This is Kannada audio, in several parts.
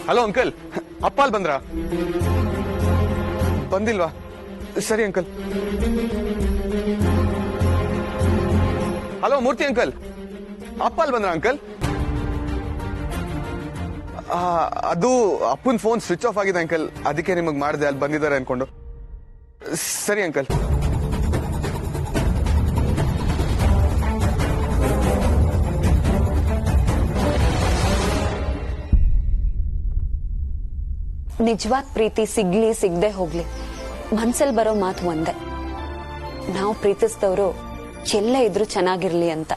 ಹಲೋ ಅಂಕಲ್, ಅಪ್ಪ ಅಲ್ಲಿ ಬಂದ್ರ? ಬಂದಿಲ್ವಾ? ಸರಿ ಅಂಕಲ್. ಹಲೋ ಮೂರ್ತಿ ಅಂಕಲ್, ಅಪ್ಪ ಅಲ್ಲಿ ಬಂದ್ರ ಅಂಕಲ್? ಅದು ಅಪ್ಪನ ಫೋನ್ ಸ್ವಿಚ್ ಆಫ್ ಆಗಿದೆ ಅಂಕಲ್, ಅದಕ್ಕೆ ನಿಮಗ್ ಮಾಡಿದೆ, ಅಲ್ಲಿ ಬಂದಿದ್ದಾರೆ ಅನ್ಕೊಂಡು. ಸರಿ ಅಂಕಲ್. ನಿಜವಾದ ಪ್ರೀತಿ ಸಿಗ್ಲಿ ಸಿಗದೆ ಹೋಗ್ಲಿ, ಮನ್ಸಲ್ಲಿ ಬರೋ ಮಾತು ಒಂದೇ, ನಾವು ಪ್ರೀತಿಸಿದವರು ಎಲ್ಲೇ ಇದ್ರು ಚೆನ್ನಾಗಿರ್ಲಿ ಅಂತ.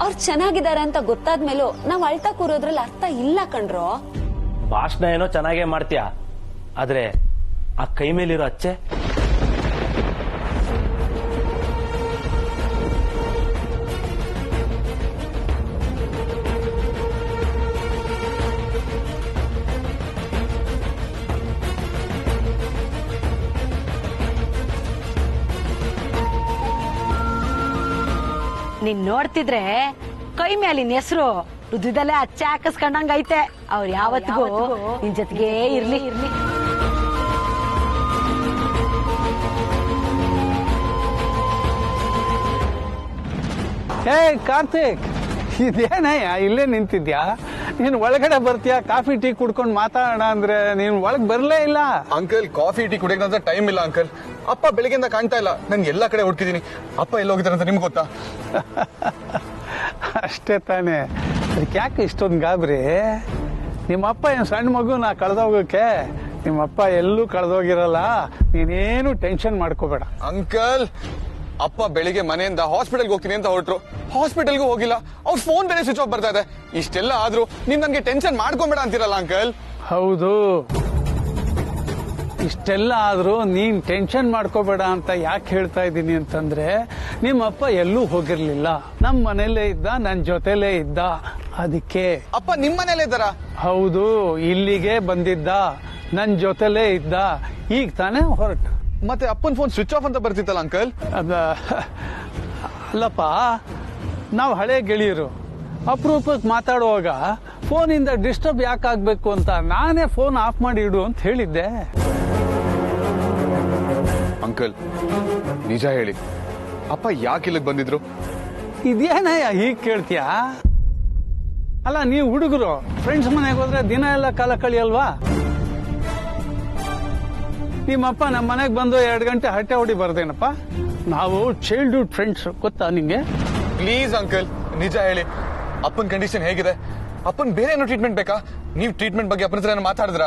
ಅವ್ರು ಚೆನ್ನಾಗಿದ್ದಾರೆ ಅಂತ ಗೊತ್ತಾದ್ಮೇಲೂ ನಾವ್ ಅಳ್ತಾ ಕೂರೋದ್ರಲ್ಲಿ ಅರ್ಥ ಇಲ್ಲ ಕಣ್ರೋ. ಭಾಷಣ ಏನೋ ಚೆನ್ನಾಗೇ ಮಾಡ್ತೀಯ, ಆದ್ರೆ ಆ ಕೈ ಮೇಲಿರೋ ಅಚ್ಚೆ ನೀನ್ ನೋಡ್ತಿದ್ರೆ ಕೈ ಮೇಲಿನ ಹೆಸರು ರುದ್ರದಲ್ಲೇ ಅಚ್ಚ ಹಾಕಿಸ್ಕೊಂಡಂಗ ಐತೆ. ಅವ್ರು ಯಾವತ್ತಿಗೂ ನಿನ್ ಜೊತೆಗೇ ಇರ್ಲಿ. ಹೇ ಕಾರ್ತಿಕ್, ಇದೇನಯ್ಯ ಇಲ್ಲೇ ನಿಂತಿದ್ಯಾ? ನೀನ್ ಒಳಗಡೆ ಬರ್ತೀಯಾ? ಕಾಫಿ ಟೀ ಕುಡ್ಕೊಂಡು ಮಾತಾಡೋಣ ಅಂದ್ರೆ ನೀನ್ ಒಳಗ್ ಬರ್ಲೇ ಇಲ್ಲ. ಅಂಕಲ್, ಕಾಫಿ ಟೀ ಕುಡಿಯೋಕೆ ಟೈಮ್ ಇಲ್ಲ ಅಂಕಲ್. ಅಪ್ಪ ಬೆಳಿಗ್ಗೆಯಿಂದ ಕಾಣ್ತಾ ಇಲ್ಲ, ನನ್ ಎಲ್ಲಾ ಕಡೆ ಹುಡುಕಿದೀನಿ. ಅಪ್ಪ ಎಲ್ಲೋಗಿದ್ದಾರೆ ಅಂತ ನಿಮ್ಗೆ ಗೊತ್ತಾ? ಅಷ್ಟೇ ತಾನೇ, ಅದಕ್ಕೆ ಯಾಕೆ ಇಷ್ಟೊಂದು ಗಾಬರಿ? ನಿಮ್ಮಪ್ಪ ಏನ್ ಸಣ್ಣ ಮಗುನ ಕಳೆದೋಗಕ್ಕೆ? ನಿಮ್ಮಪ್ಪ ಎಲ್ಲೂ ಕಳೆದೋಗಿರಲ್ಲ, ನೀನೇನು ಟೆನ್ಷನ್ ಮಾಡ್ಕೋಬೇಡ. ಅಂಕಲ್, ಅಪ್ಪ ಬೆಳಿಗ್ಗೆ ಮನೆಯಿಂದ ಹಾಸ್ಪಿಟಲ್ಗೆ ಹೋಗ್ತೀನಿ ಅಂತ ಹೊರಟ್ರು, ಹಾಸ್ಪಿಟಲ್ಗೂ ಹೋಗಿಲ್ಲ. ಅವ್ರ ಫೋನ್ ಬೇರೆ ಸ್ವಿಚ್ ಆಫ್ ಬರ್ತಾ ಇದೆ. ಇಷ್ಟೆಲ್ಲ ಆದ್ರೂ ನೀವ್ ನನ್ಗೆ ಟೆನ್ಷನ್ ಮಾಡ್ಕೊಂಬೇಡ ಅಂತೀರಲ್ಲ ಅಂಕಲ್. ಹೌದು, ಇಷ್ಟೆಲ್ಲ ಆದ್ರೂ ನೀನ್ ಟೆನ್ಷನ್ ಮಾಡ್ಕೋಬೇಡ ಅಂತ ಯಾಕೆ ಹೇಳ್ತಾ ಇದ್ದೀನಿ ಅಂತಂದ್ರೆ, ನಿಮ್ಮಪ್ಪ ಎಲ್ಲೂ ಹೋಗಿರ್ಲಿಲ್ಲ, ನಮ್ ಮನೇಲೇ ಇದ್ದ, ನನ್ ಜೊತೆಲೇ ಇದ್ದ. ಅದಕ್ಕೆ ಅಪ್ಪ ನಿಮ್ ಮನೇಲೇ ಇದ್ದಾರಾ? ಹೌದು, ಇಲ್ಲಿಗೆ ಬಂದಿದ್ದ, ನನ್ ಜೊತೆಲೇ ಇದ್ದ. ಈಗ ತಾನೇ ಹೊರಟ. ಮತ್ತೆ ಅಪ್ಪನ ಫೋನ್ ಸ್ವಿಚ್ ಆಫ್ ಅಂತ ಬರ್ತಿತ್ತಲ್ಲ ಅಂಕಲ್? ಅಲ್ಲಪ್ಪ, ನಾವು ಹಳೆ ಗೆಳೆಯರು, ಅಪರೂಪಕ್ಕೆ ಮಾತಾಡುವಾಗ ಫೋನಿಂದ ಡಿಸ್ಟರ್ಬ್ ಯಾಕಾಗ್ಬೇಕು ಅಂತ ನಾನೇ ಫೋನ್ ಆಫ್ ಮಾಡಿ ಇಡು ಅಂತ ಹೇಳಿದ್ದೆ. ಅಂಕಲ್, ನಿಜ ಹೇಳಿ, ಅಪ್ಪ ಯಾಕೆ ಇಲ್ಲಿಗೆ ಬಂದಿದ್ರು? ಇದೇನಯ್ಯ ಹೀಗ್ ಕೇಳ್ತೀಯಾ? ಅಲ್ಲ, ನೀವು ಹುಡುಗರು ಫ್ರೆಂಡ್ಸ್ ಮನೆಗೆ ಹೋದ್ರೆ ದಿನ ಎಲ್ಲ ಕಾಲ ಕಳಿಯಲ್ವಾ? ನಿಮ್ಮಪ್ಪ ನಮ್ಮ ಮನೆಗೆ ಬಂದು 2 ಗಂಟೆ ಹಟ್ಟೆ ಹೊಡಿ ಬರ್ದೇನಪ್ಪ? ನಾವು ಚೈಲ್ಡ್ಹುಡ್ ಫ್ರೆಂಡ್ಸ್, ಗೊತ್ತಾ ನಿಂಗೆ? ಪ್ಲೀಸ್ ಅಂಕಲ್, ನಿಜ ಹೇಳಿ, ಅಪ್ಪನ ಕಂಡೀಷನ್ ಹೇಗಿದೆ? ಅಪ್ಪನ್ ಬೇರೆ ಏನೋ ಟ್ರೀಟ್ಮೆಂಟ್ ಬೇಕಾ? ನೀವು ಟ್ರೀಟ್ಮೆಂಟ್ ಬಗ್ಗೆ ಅಪ್ಪನ ಹತ್ರ ಮಾತಾಡಿದ್ರ?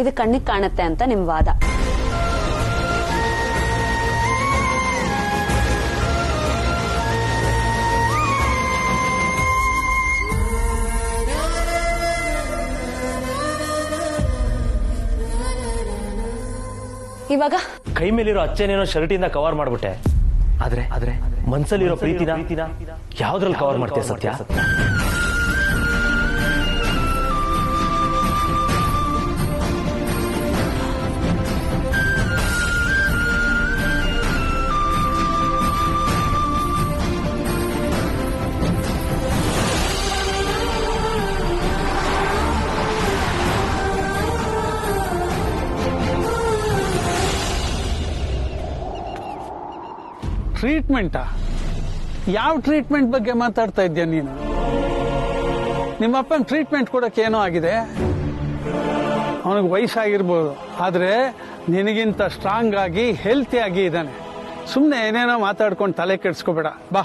ಇದು ಕಣ್ಣಿಗೆ ಕಾಣುತ್ತೆ ಅಂತ ನಿಮ್ ವಾದ. ಇವಾಗ ಕೈ ಮೇಲಿರೋ ಅಚ್ಚೇನೇನೋ ಶರ್ಟಿಂದ ಕವರ್ ಮಾಡ್ಬಿಟ್ಟೆ, ಆದ್ರೆ ಮನ್ಸಲ್ಲಿರೋ ಪ್ರೀತಿನ ಯಾವ್ದ್ರಲ್ಲಿ ಕವರ್ ಮಾಡ್ತೀಯ ಸತ್ಯ? ಟ್ರೀಟ್ಮೆಂಟಾ? ಯಾವ ಟ್ರೀಟ್ಮೆಂಟ್ ಬಗ್ಗೆ ಮಾತಾಡ್ತಾ ಇದ್ಯಾ ನೀನು? ನಿಮ್ಮಪ್ಪನ ಟ್ರೀಟ್ಮೆಂಟ್ ಕೊಡಕ್ಕೆ ಏನೋ ಆಗಿದೆ. ಅವನಿಗೆ ವಯಸ್ಸಾಗಿರ್ಬೋದು, ಆದ್ರೆ ನಿನಗಿಂತ ಸ್ಟ್ರಾಂಗ್ ಆಗಿ ಹೆಲ್ತಿ ಆಗಿ ಇದ್ದಾನೆ. ಸುಮ್ನೆ ಏನೇನೋ ಮಾತಾಡ್ಕೊಂಡು ತಲೆ ಕೆಡ್ಸ್ಕೋಬೇಡ. ಬಾ,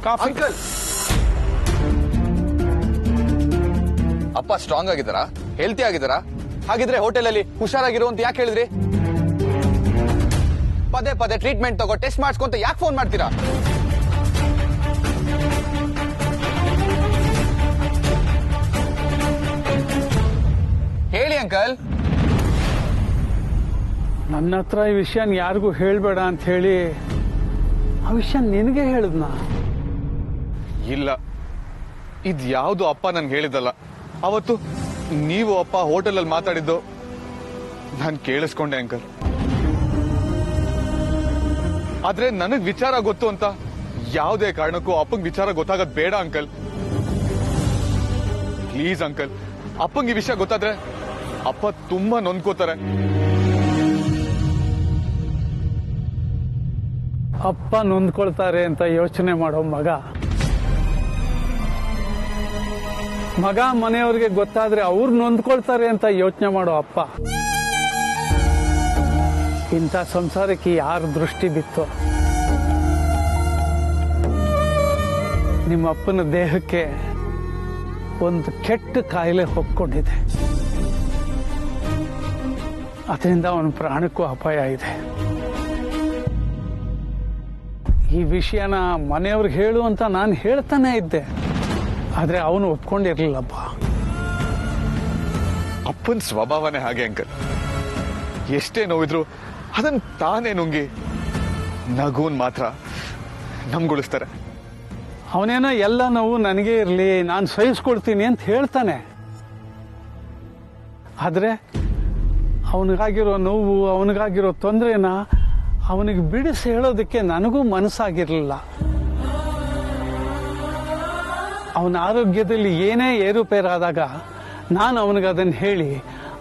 ಕಾಫಿ. ಅಂಕಲ್, ಅಪ್ಪ ಸ್ಟ್ರಾಂಗ್ ಆಗಿದ್ದಾರಾ? ಹೆಲ್ತಿ ಆಗಿದ್ದಾರಾ? ಹಾಗಿದ್ರೆ ಹೋಟೆಲ್ ಅಲ್ಲಿ ಹುಷಾರಾಗಿರು ಅಂತ ಯಾಕೆ ಹೇಳಿದ್ರಿ? ಪದೇ ಪದೇ ಟ್ರೀಟ್ಮೆಂಟ್ ತಗೋ, ಟೆಸ್ಟ್ ಮಾಡಿಸ್ಕೊಂತ ಯಾಕೆ ಫೋನ್ ಮಾಡ್ತೀರಾ? ಅಂಕಲ್. ನನ್ನ ಹತ್ರ ಈ ವಿಷಯನ ಯಾರಿಗೂ ಹೇಳ್ಬೇಡ ಅಂತ ಹೇಳಿ ಆ ವಿಷಯ ನಿನಗೆ ಹೇಳಿದ್ನ. ಇಲ್ಲ, ಇದ್ ಯಾವ್ದು ಅಪ್ಪ ನನ್ಗೆ ಹೇಳಿದಲ್ಲ. ಅವತ್ತು ನೀವು ಅಪ್ಪ ಹೋಟೆಲಲ್ಲಿ ಮಾತಾಡಿದ್ದು ನಾನು ಕೇಳಿಸ್ಕೊಂಡೆ ಅಂಕಲ್. ಆದ್ರೆ ನನಗ್ ವಿಚಾರ ಗೊತ್ತು ಅಂತ ಯಾವುದೇ ಕಾರಣಕ್ಕೂ ಅಪ್ಪಂಗ್ ವಿಚಾರ ಗೊತ್ತಾಗದ್ ಬೇಡ ಅಂಕಲ್. ಪ್ಲೀಸ್ ಅಂಕಲ್, ಅಪ್ಪಂಗ್ ಈ ವಿಷಯ ಗೊತ್ತಾದ್ರೆ ಅಪ್ಪ ತುಂಬಾ ನೊಂದ್ಕೋತಾರೆ. ಅಪ್ಪ ನೊಂದ್ಕೊಳ್ತಾರೆ ಅಂತ ಯೋಚನೆ ಮಾಡೋ ಮಗ ಮನೆಯವ್ರಿಗೆ ಗೊತ್ತಾದ್ರೆ ಅವ್ರು ನೊಂದ್ಕೊಳ್ತಾರೆ ಅಂತ ಯೋಚನೆ ಮಾಡೋ ಅಪ್ಪ. ಇಂಥ ಸಂಸಾರಕ್ಕೆ ಯಾರ ದೃಷ್ಟಿ ಬಿತ್ತು? ನಿಮ್ಮ ಅಪ್ಪನ ದೇಹಕ್ಕೆ ಒಂದು ಕೆಟ್ಟ ಕಾಯಿಲೆ ಹೊಕ್ಕೊಂಡಿದೆ. ಅದರಿಂದ ಅವನ ಪ್ರಾಣಕ್ಕೂ ಅಪಾಯ ಇದೆ. ಈ ವಿಷಯನ ಮನೆಯವ್ರಿಗೆ ಹೇಳು ಅಂತ ನಾನು ಹೇಳ್ತಾನೆ ಇದ್ದೆ, ಆದ್ರೆ ಅವನು ಒಪ್ಕೊಂಡಿರ್ಲಿಲ್ಲಪ್ಪ. ಅಪ್ಪನ ಸ್ವಭಾವನೇ ಹಾಗೆ ಅಂಕಲ್. ಎಷ್ಟೇ ನೋವಿದ್ರು ಅದನ್ನ ತಾನೇ ನುಂಗಿ ನಗುನ್ ಮಾತ್ರ ನಮ್ಗೊಳಿಸ್ತಾರೆ. ಅವನೇನೋ ಎಲ್ಲ ನೋವು ನನಗೆ ಇರಲಿ, ನಾನು ಸಹಿಸ್ಕೊಳ್ತೀನಿ ಅಂತ ಹೇಳ್ತಾನೆ. ಆದ್ರೆ ಅವನಿಗಾಗಿರೋ ನೋವು, ಅವನಿಗಾಗಿರೋ ತೊಂದರೆನ ಅವನಿಗೆ ಬಿಡಿಸಿ ಹೇಳೋದಕ್ಕೆ ನನಗೂ ಮನಸ್ಸಾಗಿರ್ಲಿಲ್ಲ. ಅವನ ಆರೋಗ್ಯದಲ್ಲಿ ಏನೇ ಏರುಪೇರಾದಾಗ ನಾನು ಅವನಿಗೆ ಅದನ್ನು ಹೇಳಿ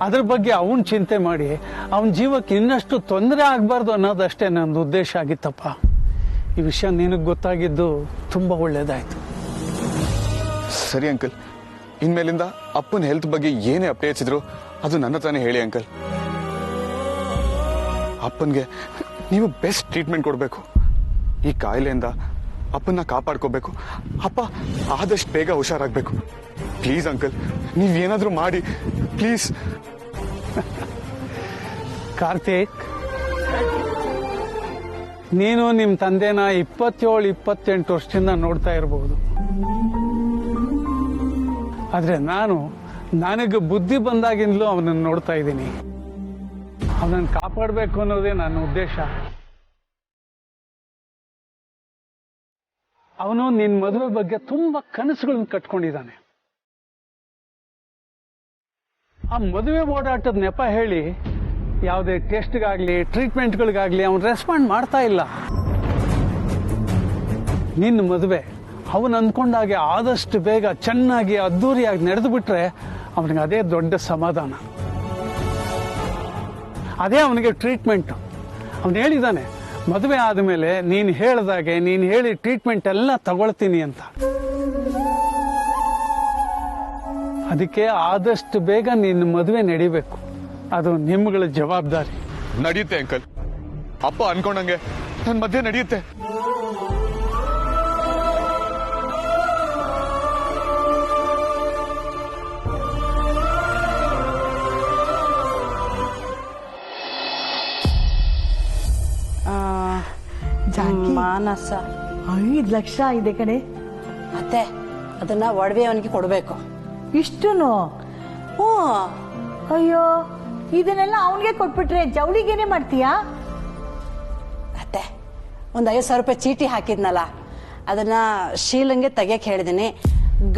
ಅದ್ರ ಬಗ್ಗೆ ಅವನ್ ಚಿಂತೆ ಮಾಡಿ ಅವನ ಜೀವಕ್ಕೆ ಇನ್ನಷ್ಟು ತೊಂದರೆ ಆಗಬಾರ್ದು ಅನ್ನೋದಷ್ಟೇ ನನ್ನ ಉದ್ದೇಶ ಆಗಿತ್ತಪ್ಪ. ಈ ವಿಷಯ ನಿನಗೆ ಗೊತ್ತಾಗಿದ್ದು ತುಂಬಾ ಒಳ್ಳೇದಾಯ್ತು. ಸರಿ ಅಂಕಲ್, ಇನ್ಮೇಲಿಂದ ಅಪ್ಪನ ಹೆಲ್ತ್ ಬಗ್ಗೆ ಏನೇ ಅಪ್ಡೇಟ್ಸ್ ಇದ್ರು ಅದು ನನ್ನ ತಾನೇ ಹೇಳಿ ಅಂಕಲ್. ಅಪ್ಪನ್ಗೆ ನೀವು ಬೆಸ್ಟ್ ಟ್ರೀಟ್ಮೆಂಟ್ ಕೊಡಬೇಕು. ಈ ಕಾಯಿಲೆಯಿಂದ ಅಪ್ಪನ್ನ ಕಾಪಾಡ್ಕೋಬೇಕು. ಅಪ್ಪ ಆದಷ್ಟು ಬೇಗ ಹುಷಾರಾಗಬೇಕು. ಪ್ಲೀಸ್ ಅಂಕಲ್, ನೀವೇನಾದ್ರೂ ಮಾಡಿ ಪ್ಲೀಸ್. ಕಾರ್ತಿಕ್, ನೀನು ನಿಮ್ಮ ತಂದೆನ 27-28 ವರ್ಷದಿಂದ ನೋಡ್ತಾ ಇರಬಹುದು. ಆದ್ರೆ ನನಗೆ ಬುದ್ಧಿ ಬಂದಾಗಿಂದಲೂ ಅವನನ್ನು ನೋಡ್ತಾ ಇದ್ದೀನಿ. ಅವನನ್ನು ಕಾಪಾಡಬೇಕು ಅನ್ನೋದೇ ನನ್ನ ಉದ್ದೇಶ. ಅವನು ನಿನ್ನ ಮದುವೆ ಬಗ್ಗೆ ತುಂಬಾ ಕನಸುಗಳನ್ನು ಕಟ್ಕೊಂಡಿದ್ದಾನೆ. ಆ ಮದುವೆ ಓಡಾಟದ ನೆಪ ಹೇಳಿ ಯಾವುದೇ ಟೆಸ್ಟ್ಗಾಗ್ಲಿ ಟ್ರೀಟ್ಮೆಂಟ್ಗಳಿಗಾಗ್ಲಿ ಅವನು ರೆಸ್ಪಾಂಡ್ ಮಾಡ್ತಾ ಇಲ್ಲ. ನಿನ್ನ ಮದುವೆ ಅವನು ಅಂದ್ಕೊಂಡಾಗೆ ಆದಷ್ಟು ಬೇಗ ಚೆನ್ನಾಗಿ ಅದ್ದೂರಿಯಾಗಿ ನಡೆದು ಬಿಟ್ರೆ ಅವನಿಗೆ ಅದೇ ದೊಡ್ಡ ಸಮಾಧಾನ. ಅದೇ ಅವನಿಗೆ ಟ್ರೀಟ್ಮೆಂಟ್. ಅವನು ಹೇಳಿದ್ದಾನೆ, ಮದುವೆ ಆದಮೇಲೆ ನೀನು ಹೇಳ್ದಾಗೆ ನೀನು ಹೇಳಿ ಟ್ರೀಟ್ಮೆಂಟ್ ಎಲ್ಲ ತಗೊಳ್ತೀನಿ ಅಂತ. ಅದಕ್ಕೆ ಆದಷ್ಟು ಬೇಗ ನಿನ್ನ ಮದುವೆ ನಡಿಬೇಕು. ಅದು ನಿಮ್ಗಳ ಜವಾಬ್ದಾರಿ. ನಡೆಯುತ್ತೆ ಅಂಕಲ್, ಅಪ್ಪ ಅನ್ಕೊಂಡಂಗೆ ನನ್ನ ಮಧ್ಯೆ ನಡೆಯುತ್ತೆ. ಮಾನಸ 5 ಲಕ್ಷ ಇದೆ ಕಡೆ. ಅತ್ತೆ, ಅದನ್ನ ಒಡವೆ ಅವನಿಗೆ ಕೊಡ್ಬೇಕು. ಇಷ್ಟುನು? ಹ್ಞೂ. ಅಯ್ಯೋ, ಇದನ್ನೆಲ್ಲ ಅವನಿಗೆ ಕೊಟ್ಬಿಟ್ರೆ ಜವಳಿಗೇನೆ ಮಾಡ್ತೀಯಾ? ಅತ್ತೆ, ಒಂದು 50,000 ರೂಪಾಯಿ ಚೀಟಿ ಹಾಕಿದ್ನಲ್ಲ, ಅದನ್ನ ಶೀಲಂಗೆ ತೆಗಿಯಕ್ ಹೇಳಿದೀನಿ.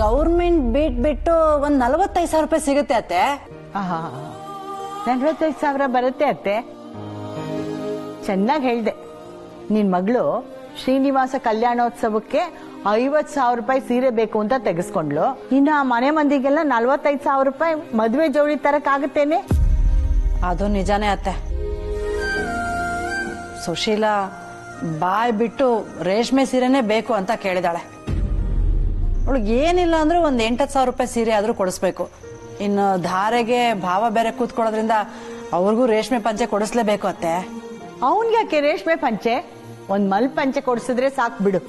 ಗೌರ್ಮೆಂಟ್ ಬಿಟ್ಟು ಒಂದು 45,000 ರೂಪಾಯಿ ಸಿಗುತ್ತೆ ಅತ್ತೆ. 45,000 ಬರುತ್ತೆ ಅತ್ತೆ. ಚೆನ್ನಾಗಿ ಹೇಳ್ದೆ. ನಿನ್ ಮಗಳು ಶ್ರೀನಿವಾಸ ಕಲ್ಯಾಣೋತ್ಸವಕ್ಕೆ 50,000 ರೂಪಾಯಿ ಸೀರೆ ಬೇಕು ಅಂತ ತೆಗೆಸ್ಕೊಂಡ್ಲು. ಇನ್ನು ಆ ಮನೆ ಮಂದಿಗೆಲ್ಲ 45,000 ರೂಪಾಯಿ ಮದುವೆ ಜೋಡಿ ತರಕಾಗುತ್ತೇನೆ? ಅದು ನಿಜಾನೇ ಅತ್ತೆ. ಸುಶೀಲಾ ಬಾಯ್ ಬಿಟ್ಟು ರೇಷ್ಮೆ ಸೀರೆನೇ ಬೇಕು ಅಂತ ಕೇಳಿದಾಳೆ. ಅವಳಿಗೆ ಏನಿಲ್ಲ ಅಂದ್ರೆ ಒಂದು 8,000 ರೂಪಾಯಿ ಸೀರೆ ಆದ್ರೂ ಕೊಡಿಸ್ಬೇಕು. ಇನ್ನು ಧಾರೆಗೆ ಭಾವ ಬೇರೆ ಕೂತ್ಕೊಳ್ಳೋದ್ರಿಂದ ಅವ್ರಿಗೂ ರೇಷ್ಮೆ ಪಂಚೆ ಕೊಡಿಸ್ಲೇಬೇಕು ಅತ್ತೆ. ಅವನ್ಗೆ ಯಾಕೆ ರೇಷ್ಮೆ ಪಂಚೆ? ಒಂದ್ ಮಲ್ ಪಂಚೆ ಕೊಡಿಸಿದ್ರೆ ಸಾಕು ಬಿಡು.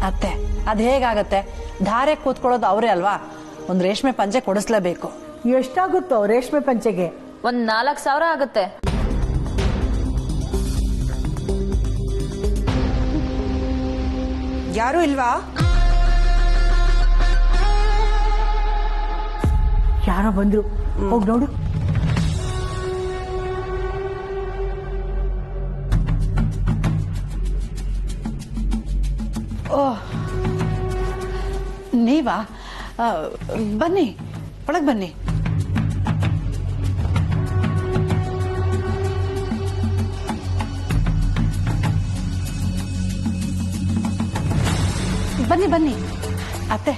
ಅತ್ತೆ, ಅದ್ ಹೇಗಾಗತ್ತೆ? ಧಾರೆ ಕೂತ್ಕೊಳ್ಳೋದು ಅವರೇ ಅಲ್ವಾ, ಒಂದ್ ರೇಷ್ಮೆ ಪಂಚೆ ಕೊಡಿಸ್ಲೇಬೇಕು. ಎಷ್ಟಾಗುತ್ತೋ ರೇಷ್ಮೆ ಪಂಚೆಗೆ? ಒಂದ್ 4,000 ಆಗುತ್ತೆ. ಯಾರು ಇಲ್ವಾ? ಯಾರೋ ಬಂದ್ರು. ಹೋಗ್ ನೋಡು. ಓಹ್, ನೀವಾ? ಬನ್ನಿ, ಒಳಗೆ ಬನ್ನಿ. ಬನ್ನಿ ಬನ್ನಿ ಅತ್ತೆ.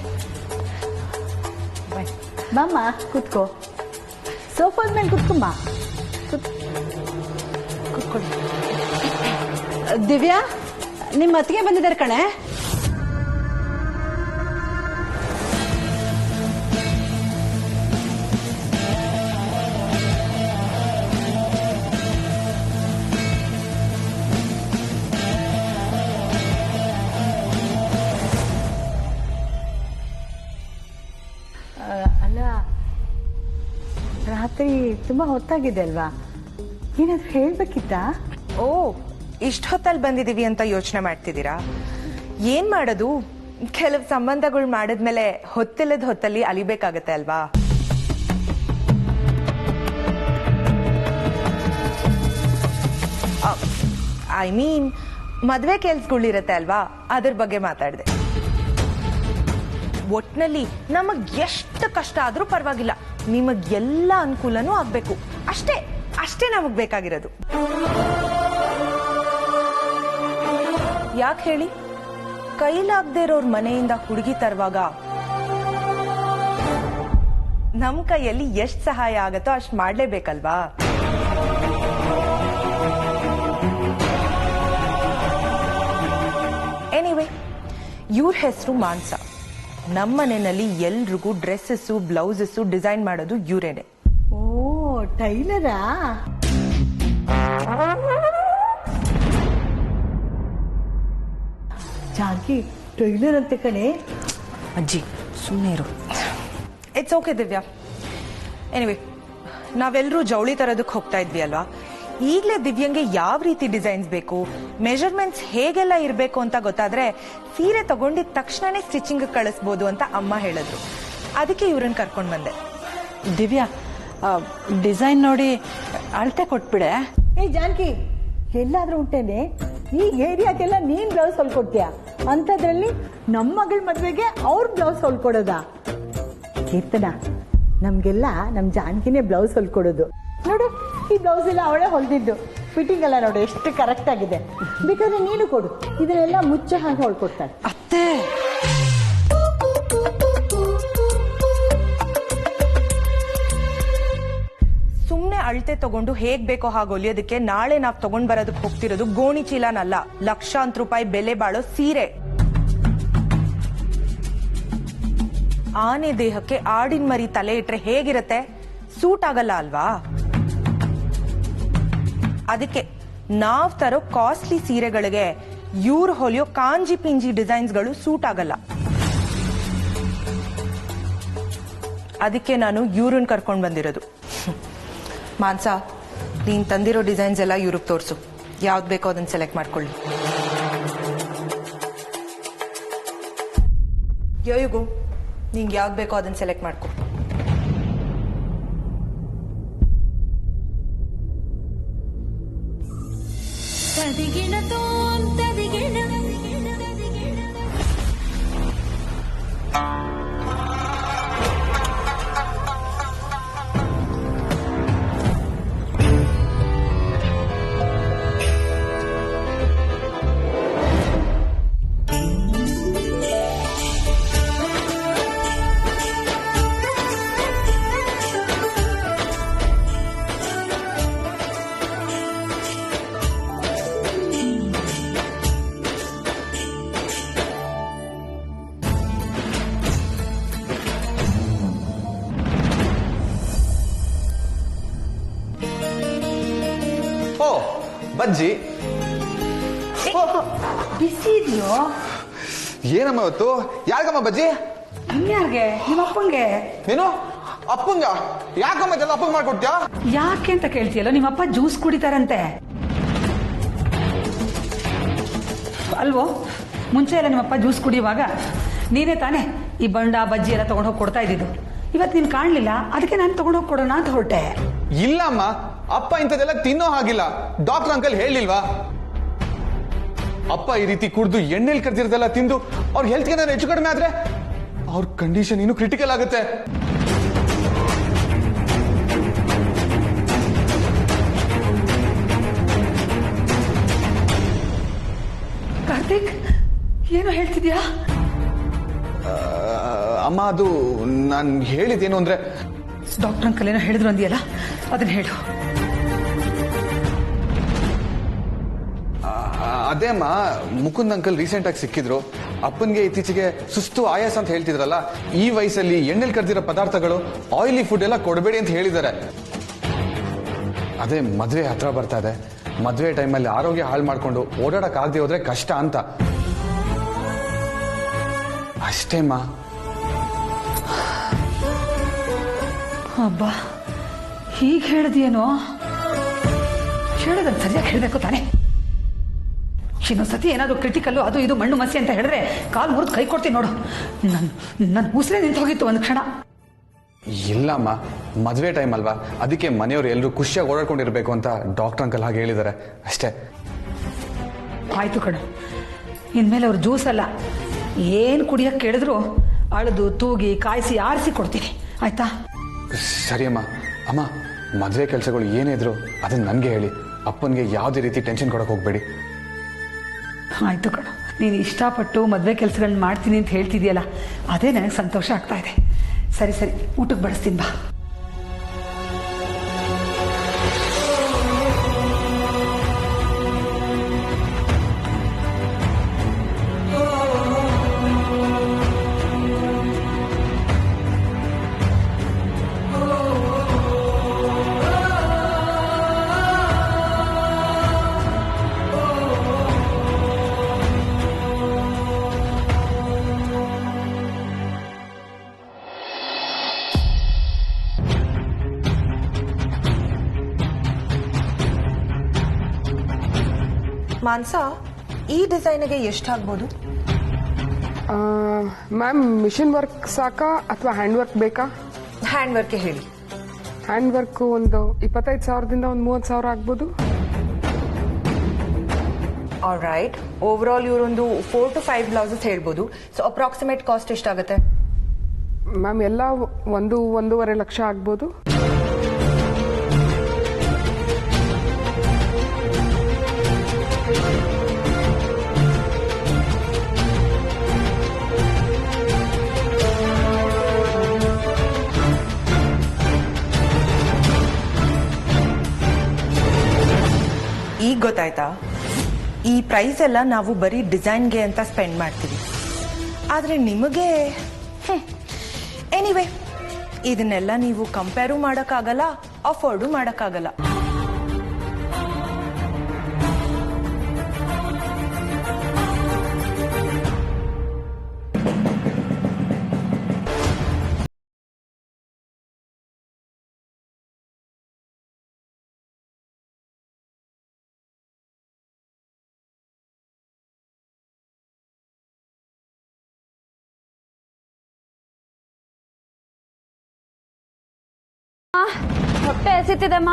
ಬಾಮ್ಮ ಕುತ್ಕೋ, ಸೋಫಾದ ಮೇಲೆ ಕುತ್ಕೊಂಬ. ಕೂತ್ಕೊಳ್ಳಿ. ದಿವ್ಯಾ, ನಿಮ್ಮ ಅತ್ತಿಗೆ ಬಂದಿದ್ದಾರೆ ಕಣೆ. ಅಲ್ಲ, ರಾತ್ರಿ ತುಂಬಾ ಹೊತ್ತಾಗಿದೆ ಅಲ್ವಾ? ಏನಾದ್ರು ಹೇಳ್ಬೇಕಿತ್ತಾ? ಓ, ಇಷ್ಟ ಹೊತ್ತಲ್ಲಿ ಬಂದಿದೀವಿ ಅಂತ ಯೋಚನೆ ಮಾಡ್ತಿದ್ದೀರಾ? ಏನ್ ಮಾಡೋದು, ಕೆಲವು ಸಂಬಂಧಗಳು ಮಾಡಿದ್ಮೇಲೆ ಹೊತ್ತಿಲ್ಲದ ಹೊತ್ತಲ್ಲಿ ಅಲಿಬೇಕಾಗತ್ತೆ ಅಲ್ವಾ? ಐ ಮೀನ್ ಮದ್ವೆ ಕೆಲ್ಸಗಳಿರತ್ತೆ ಅಲ್ವಾ, ಅದ್ರ ಬಗ್ಗೆ ಮಾತಾಡಿದೆ. ಒಟ್ನಲ್ಲಿ ನಮಗ್ ಎಷ್ಟು ಕಷ್ಟ ಆದ್ರೂ ಪರವಾಗಿಲ್ಲ, ನಿಮಗ್ ಎಲ್ಲ ಅನುಕೂಲನೂ ಆಗ್ಬೇಕು, ಅಷ್ಟೇ ಅಷ್ಟೇ ನಮಗ್ ಬೇಕಾಗಿರೋದು. ಯಾಕೆ ಹೇಳಿ, ಕೈಲಾಗದೆ ಇರೋರ್ ಮನೆಯಿಂದ ಹುಡುಗಿ ತರುವಾಗ ನಮ್ ಕೈಯಲ್ಲಿ ಎಷ್ಟ್ ಸಹಾಯ ಆಗತ್ತೋ ಅಷ್ಟ್ ಮಾಡ್ಲೇಬೇಕಲ್ವಾ? ಎನಿವೇ, ಇವ್ರ ಹೆಸರು ಮಾನ್ಸ. ನಮ್ಮನೆಯಲ್ಲಿ ಎಲ್ರಿಗೂ ಡ್ರೆಸ್ಸಸ್ಸು ಬ್ಲೌಸಸ್ಸು ಡಿಸೈನ್ ಮಾಡೋದು ಇವ್ರೇನೆ. ಓ, ಟೈಲರಾ? ಜಾಗಿ ಟೈಲರ್ ಅಂತೆ ಕಣೆ. ಅಜ್ಜಿ ಸುಮ್ಮನೆ ಇರು. It's okay Divya. ಎನಿವೆ, ನಾವೆಲ್ಲರೂ ಜವಳಿ ತರೋದಕ್ಕೆ ಹೋಗ್ತಾ ಇದ್ವಿ ಅಲ್ವಾ? ಈಗಲೇ ದಿವ್ಯಂಗೆ ಯಾವ ರೀತಿ ಡಿಸೈನ್ಸ್ ಬೇಕು, ಮೆಜರ್ಮೆಂಟ್ಸ್ ಹೇಗೆಲ್ಲ ಇರಬೇಕು ಅಂತ ಗೊತ್ತಾದ್ರೆ ಸೀರೆ ತಗೊಂಡಿದ ತಕ್ಷಣನೇ ಸ್ಟಿಚಿಂಗ್ ಕಳಿಸ್ಬೋದು ಅಂತ ಅಮ್ಮ ಹೇಳಿದ್ರು. ಅದಕ್ಕೆ ಇವ್ರನ್ನ ಕರ್ಕೊಂಡು ಬಂದೆ. ದಿವ್ಯಾ, ಡಿಸೈನ್ ನೋಡಿ ಅಳತೆ ಕೊಟ್ಬಿಡೆ. ಏ ಜಾನಕಿ, ಎಲ್ಲಾದ್ರೂ ಉಂಟೇನೆ ಈ ಏರಿಯಾಗೆಲ್ಲ ನೀನ್ ಬ್ಲೌಸ್ ಹೊಲ್ಕೊಡ್ತೀಯ, ಅಂತದ್ರಲ್ಲಿ ನಮ್ಮ ಮಗಳ ಮದ್ವೆಗೆ ಅವ್ರ ಬ್ಲೌಸ್ ಹೊಲ್ಕೊಡೋದಾ? ಕೀರ್ತನ, ನಮ್ಗೆಲ್ಲ ನಮ್ ಜಾನಕಿನೇ ಬ್ಲೌಸ್ ಹೊಲ್ಕೊಡೋದು. ನೋಡು, ಈ ಬ್ಲೌಸ್ ಎಲ್ಲ ಅವಳೇ ಹೊಲ್ದಿದ್ದು. ಫಿಟ್ಟಿಂಗ್ ಎಲ್ಲ ನೋಡು ಎಷ್ಟು ಕರೆಕ್ಟ್ ಆಗಿದೆ. ಬೇಕಾದ್ರೆ ನೀನು ಕೊಡು, ಇದನ್ನೆಲ್ಲ ಮುಚ್ಚ ಹಾಗೆ ಹೊಲ್ಕೊಡ್ತಾಳೆ. ಅತ್ತೆ, ಸುಮ್ನೆ ಅಳತೆ ತಗೊಂಡು ಹೇಗ್ ಬೇಕೋ ಹಾಗೆ ಹೊಲಿಯೋದಕ್ಕೆ ನಾಳೆ ನಾವ್ ತಗೊಂಡ್ ಬರೋದಕ್ಕೆ ಹೋಗ್ತಿರೋದು ಗೋಣಿ ಚೀಲನಲ್ಲ, ಲಕ್ಷಾಂತರ ರೂಪಾಯಿ ಬೆಲೆ ಬಾಳೋ ಸೀರೆ. ಆನೆ ದೇಹಕ್ಕೆ ಆಡಿನ ಮರಿ ತಲೆ ಇಟ್ರೆ ಹೇಗಿರತ್ತೆ? ಸೂಟ್ ಆಗಲ್ಲ ಅಲ್ವಾ? ಅದಕ್ಕೆ ನಾವ್ ತರೋ ಕಾಸ್ಟ್ಲಿ ಸೀರೆಗಳಿಗೆ ಇವ್ರು ಹೊಲಿಯೋ ಕಾಂಜಿ ಪಿಂಜಿ ಡಿಸೈನ್ಸ್ಗಳು ಸೂಟ್ ಆಗಲ್ಲ. ಅದಕ್ಕೆ ನಾನು ಇವ್ರನ್ನ ಕರ್ಕೊಂಡ್ ಬಂದಿರೋದು. ಮಾನ್ಸ, ನೀನ್ ತಂದಿರೋ ಡಿಸೈನ್ಸ್ ಎಲ್ಲ ಇವ್ರಿಗೆ ತೋರ್ಸು. ಯಾವ್ದು ಬೇಕೋ ಅದನ್ನ ಸೆಲೆಕ್ಟ್ ಮಾಡ್ಕೊಳ್ಳಿ. ಯೋಯುಗು, ನಿಂಗೆ ಯಾವ್ದು ಬೇಕೋ ಅದನ್ನ ಸೆಲೆಕ್ಟ್ ಮಾಡ್ಕೊ. ಓ, ಬಜ್ಜಿ ಬಿಸಿ ಇದೆಯೋ? ಏನಮ್ಮ ಇವತ್ತು? ಯಾರಿಗಮ್ಮ ಬಜ್ಜಿ? ಇನ್ಯಾರ್ಗೆ? ನಿಮ್ಮ ಅಪ್ಪಂಗೆ. ನೀನು ಅಪ್ಪಂಗ? ಯಾಕಮ್ಮ ಇದೆಲ್ಲ ಅಪ್ಪಂಗ್ ಮಾಡ್ಕೊಡ್ತೀಯಾ? ಯಾಕೆ ಅಂತ ಕೇಳ್ತೀಯಲ್ಲ, ನಿಮ್ಮಪ್ಪ ಜ್ಯೂಸ್ ಕುಡಿತಾರಂತೆ ಅಲ್ವೋ? ಮುಂಚೆ ಎಲ್ಲ ನಿಮ್ಮಪ್ಪ ಜ್ಯೂಸ್ ಕುಡಿಯುವಾಗ ನೀನೇ ತಾನೇ ಈ ಬಂಡ ಬಜ್ಜಿ ಎಲ್ಲ ತಗೊಂಡು ಹೋಗಿ ಕೊಡ್ತಾ ಇದ್ದಿದ್ದು. ಇವತ್ತು ನೀನು ಕಾಣಲಿಲ್ಲ, ಅದಕ್ಕೆ ನಾನು ತಗೊಂಡೋಗಿ ಕೊಡೋಣ ಅಂತ ಹೊರಟೆ. ಇಲ್ಲ ಅಮ್ಮ, ಅಪ್ಪ ಇಂಥದೆಲ್ಲ ತಿನ್ನೋ ಹಾಗಿಲ್ಲ. ಡಾಕ್ಟರ್ ಅಂಕಲ್ ಹೇಳಿಲ್ವಾ? ಅಪ್ಪ ಈ ರೀತಿ ಕುಡ್ದು ಎಣ್ಣೆಲ್ ಕರ್ದಿರೋದೆಲ್ಲ ತಿಂದು ಅವ್ರ ಹೆಲ್ತ್ ಏನಾದ್ರು ಹೆಚ್ಚು ಕಡಿಮೆ ಆದ್ರೆ ಅವ್ರ ಕಂಡೀಷನ್ ಇನ್ನು ಕ್ರಿಟಿಕಲ್ ಆಗುತ್ತೆ. ಕಾರ್ತಿಕ್, ಏನೋ ಹೇಳ್ತಿದ್ಯಾ? ಅಮ್ಮ, ಅದು ನಾನು ಹೇಳಿದ್ದೇನು ಅಂದ್ರೆ, ಡಾಕ್ಟರ್ ಅಂಕಲ್ ಏನೋ ಹೇಳಿದ್ರು ಅಂದಿಯಲ್ಲ, ಅದನ್ನ ಹೇಳು. ಅದೇ ಅಮ್ಮ, ಮುಕುಂದ್ ಅಂಕಲ್ ರೀಸೆಂಟ್ ಆಗಿ ಸಿಕ್ಕಿದ್ರು. ಅಪ್ಪನ್ಗೆ ಇತ್ತೀಚೆಗೆ ಸುಸ್ತು ಆಯಾಸ ಅಂತ ಹೇಳ್ತಿದ್ರಲ್ಲ, ಈ ವಯಸ್ಸಲ್ಲಿ ಎಣ್ಣೆಲ್ ಕರ್ದಿರೋ ಪದಾರ್ಥಗಳು, ಆಯಿಲಿ ಫುಡ್ ಎಲ್ಲ ಕೊಡಬೇಡಿ ಅಂತ ಹೇಳಿದ್ದಾರೆ. ಅದೇ ಮದ್ವೆ ಹತ್ರ ಬರ್ತಾ ಇದೆ, ಮದ್ವೆ ಟೈಮಲ್ಲಿ ಆರೋಗ್ಯ ಹಾಳು ಮಾಡ್ಕೊಂಡು ಓಡಾಡಕ್ ಆಗದೆ ಹೋದ್ರೆ ಕಷ್ಟ ಅಂತ ಅಷ್ಟೇಮ್ಮ. ಅಬ್ಬಾ, ಹೀಗೆ ಹೇಳಿದ್ಯೇನೋ? ಹೇಳೋದನ್ನ ಸರಿಯಾಗಿ ಹೇಳಬೇಕು ತಾನೆ. ಇನ್ನೊಂದ್ಸತಿ ಏನಾದರೂ ಕ್ರಿಟಿಕಲ್ಲು, ಅದು ಇದು ಮಣ್ಣು ಮಸಿ ಅಂತ ಹೇಳಿದ್ರೆ ಕಾಲು ಮುರಿದು ಕೈ ಕೊಡ್ತೀನಿ ನೋಡು. ನನ್ನ ಉಸಿರೇ ನಿಂತು ಹೋಗಿತ್ತು ಒಂದು ಕ್ಷಣ. ಇಲ್ಲಮ್ಮ, ಮದ್ವೆ ಟೈಮ್ ಅಲ್ವಾ, ಅದಕ್ಕೆ ಮನೆಯವರು ಎಲ್ಲರೂ ಖುಷಿಯಾಗಿ ಓಡಾಡ್ಕೊಂಡಿರ್ಬೇಕು ಅಂತ ಡಾಕ್ಟರ್ ಅಂಕಲ್ ಹಾಗೆ ಹೇಳಿದ್ದಾರೆ ಅಷ್ಟೇ. ಆಯ್ತು ಕಣ, ಇನ್ಮೇಲೆ ಅವ್ರು ಜ್ಯೂಸ್ ಅಲ್ಲ, ಏನು ಕುಡಿಯಕ್ಕೆ ಕೇಳಿದ್ರು ಅಳದು ತೂಗಿ ಕಾಯಿಸಿ ಆರಿಸಿ ಕೊಡ್ತೀನಿ, ಆಯ್ತಾ? ಸರಿ ಅಮ್ಮ. ಅಮ್ಮ, ಮದ್ವೆ ಕೆಲಸಗಳು ಏನೇ ಇದ್ರು ಅದನ್ನ ನನಗೆ ಹೇಳಿ. ಅಪ್ಪನಿಗೆ ಯಾವುದೇ ರೀತಿ ಟೆನ್ಷನ್ ಕೊಡಕ್ಕೆ ಹೋಗ್ಬೇಡಿ. ಆಯ್ತು ಕಣ, ನೀನು ಇಷ್ಟಪಟ್ಟು ಮದುವೆ ಕೆಲಸಗಳನ್ನ ಮಾಡ್ತೀನಿ ಅಂತ ಹೇಳ್ತಿದ್ಯಲ್ಲ, ಅದೇ ನನಗೆ ಸಂತೋಷ ಆಗ್ತಾ ಇದೆ. ಸರಿ ಸರಿ, ಊಟಕ್ಕೆ ಬಡಿಸ್ತೀನಿ ಬಾ. ಮಾನ್ಸ, ಈ ಡಿಸೈನ್ಗೆ ಎಷ್ಟಾಗ್ಬೋದು? ಮ್ಯಾಮ್, ಮಿಷಿನ್ ವರ್ಕ್ ಸಾಕಾ ಅಥವಾ ಹ್ಯಾಂಡ್ ವರ್ಕ್ ಬೇಕಾ? ಹ್ಯಾಂಡ್ ವರ್ಕ್ ಹೇಳಿ. ಹ್ಯಾಂಡ್ ವರ್ಕ್ ಒಂದು 25,000ದಿಂದ ಒಂದು 30,000 ಆಗ್ಬೋದು. ಆಲ್ರೈಟ್, ಓವರ್ ಆಲ್ ಇವರೊಂದು 4 to 5 ಬ್ಲೌಸಸ್ ಹೇಳ್ಬೋದು. ಸೊ ಅಪ್ರಾಕ್ಸಿಮೇಟ್ ಕಾಸ್ಟ್ ಎಷ್ಟಾಗುತ್ತೆ? ಮ್ಯಾಮ್, ಎಲ್ಲ 1-1.5 ಲಕ್ಷ ಆಗ್ಬೋದು. ಈಗ ಗೊತ್ತಾಯ್ತಾ? ಈ ಪ್ರೈಸ್ ಎಲ್ಲ ನಾವು ಬರೀ ಡಿಸೈನ್ಗೆ ಅಂತ ಸ್ಪೆಂಡ್ ಮಾಡ್ತೀವಿ, ಆದರೆ ನಿಮಗೆ ಎನಿವೆ ಇದನ್ನೆಲ್ಲ ನೀವು ಕಂಪೇರು ಮಾಡೋಕ್ಕಾಗಲ್ಲ, ಅಫೋರ್ಡು ಮಾಡೋಕ್ಕಾಗಲ್ಲ. ಹೊಟ್ಟೆ ಎಸಿತಿದೆಮ್ಮ.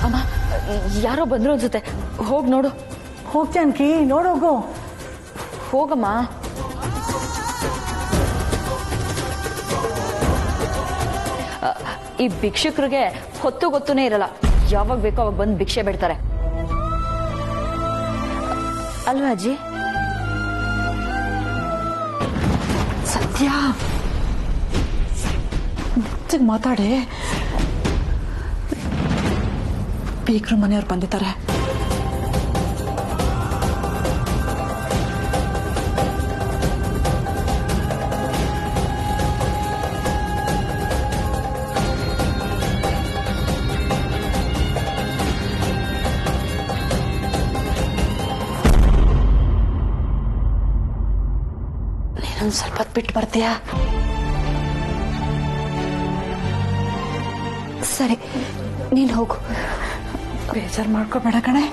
ಅಮ್ಮ, ಯಾರೋ ಬಂದ್ರು ಅನ್ಸುತ್ತೆ, ಹೋಗ್ ನೋಡು. ಹೋಗ್ ಜಾನಕಿ, ನೋಡೋಗು. ಹೋಗಮ್ಮ. ಈ ಭಿಕ್ಷುಕರಿಗೆ ಹೊತ್ತು ಗೊತ್ತುನೇ ಇರಲ್ಲ, ಯಾವಾಗ ಬೇಕೋ ಅವಾಗ ಬಂದು ಭಿಕ್ಷೆ ಬಿಡ್ತಾರೆ ಅಲ್ವಾ ಅಜ್ಜಿ? ಸತ್ಯ, ಮೆತ್ತಗೆ ಮಾತಾಡಿ. ಬೀಗ್ರು ಮನೆಯವ್ರು ಬಂದಿದ್ದಾರೆ. ಇನ್ನೊಂದು ಸ್ವಲ್ಪ ಹೊತ್ತು ಬಿಟ್ಟು ಬರ್ತೀಯಾ? ಸರಿ, ನೀನ್ ಹೋಗು. ಬೇಜಾರು ಮಾಡ್ಕೋಬೇಡ ಕಣೆ.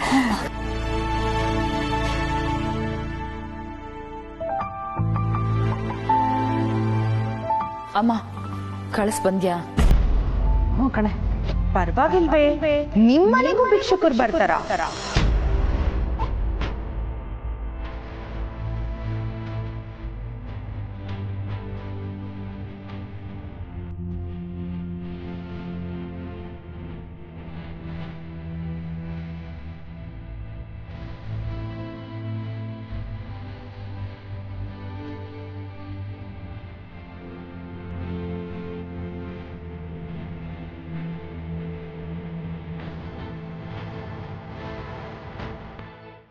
ಅಮ್ಮ, ಕಳಿಸ್ ಬಂದ್ಯಾ? ಹ್ಞೂ ಕಣೆ. ಪರವಾಗಿಲ್ವೇ, ನಿಮ್ಮನೆಗೂ ಭಿಕ್ಷುಕರು ಬರ್ತಾರ?